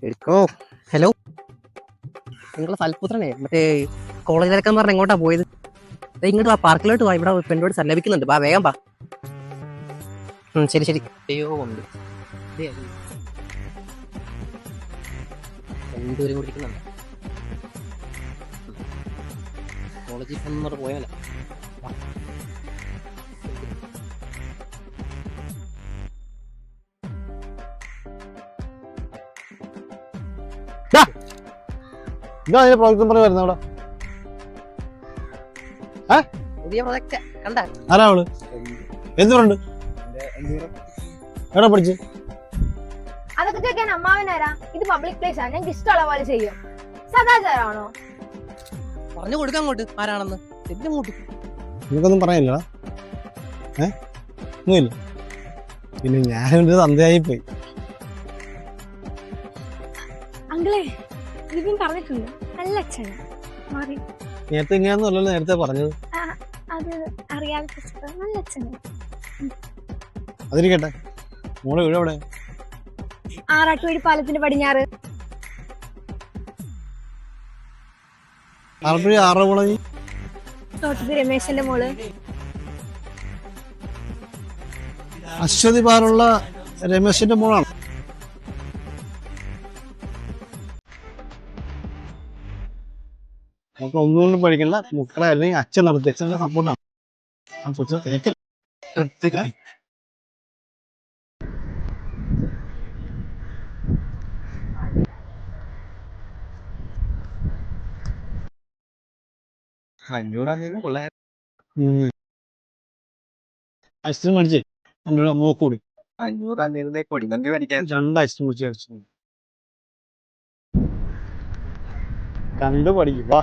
എടുക്കോ. Hello, നിങ്ങളെ സൽപുത്രനെ മറ്റേ കോളേജിലൊക്കെ പറഞ്ഞ എങ്ങോട്ടാ പോയത്? ഇങ്ങോട്ട് വാ, പാർക്കിലോട്ട് വാ, ഇവിടെ പെണ്ണോട് സല്ലപിക്കുന്നുണ്ട്. വാ, വേഗം വാ. ശരി ശരി. അയ്യോ ഉണ്ട് രണ്ടുപേരും കൂടി ഇരിക്കുന്നുണ്ട്. കോളേജിൽ ചെന്നോട്ട് പോയാല. പുതിയ പ്രൊജക്റ്റ് കണ്ട ആരാ അവള്? എന്തുകൊണ്ട് എവിടെ പഠിച്ചു? അതൊക്കെ ചോദിക്കാൻ അമ്മാവനാരാ? ഇത് പബ്ലിക് പ്ലേസ് ആണ്, ഞങ്ങൾക്ക് ഇഷ്ടമുള്ള പോലെ ചെയ്യും. സദാചാരമാണോ? പറഞ്ഞു കൊടുക്കാൻ അങ്ങോട്ട് ആരാണെന്ന്. അങ്ങോട്ട് നിനക്കൊന്നും പറയാനില്ലടാ. ഒന്നുമില്ല. പിന്നെ ഞാനൊരു തന്തയായി പോയി. അങ്കിളെ, ഇതിനും പറഞ്ഞിട്ടുണ്ട് നല്ല അച്ഛനാ. മാറി നേരത്തെ ഇങ്ങനെയൊന്നുമല്ലല്ലോ നേരത്തെ പറഞ്ഞത്. അത് അറിയാതെ നല്ല അച്ഛനാ. അതിരിക്കട്ടെ, മോളെ വീട് എവിടെ? ആറാട്ടുവഴി പാലത്തിന് പടിഞ്ഞാറ്. ആലപ്പുഴ ആറ് മോളി തോട്ടത്തിൽ രമേശന്റെ മോള്. അശ്വതി പാറുള്ള രമേശിന്റെ മോളാണ്. നമുക്ക് ഒന്നുകൊണ്ടും പഠിക്കണ്ട. മക്കളെ അല്ലെങ്കിൽ അച്ഛൻ നടത്തി അച്ഛൻ്റെ സപ്പോർട്ടാണ്. ഐസ്ക്രീം മേടിച്ചേ നോക്കൂടി. 2 ഐസ്ക്രീം മേടിച്ചു കണ്ടു പഠിക്കും. വാ.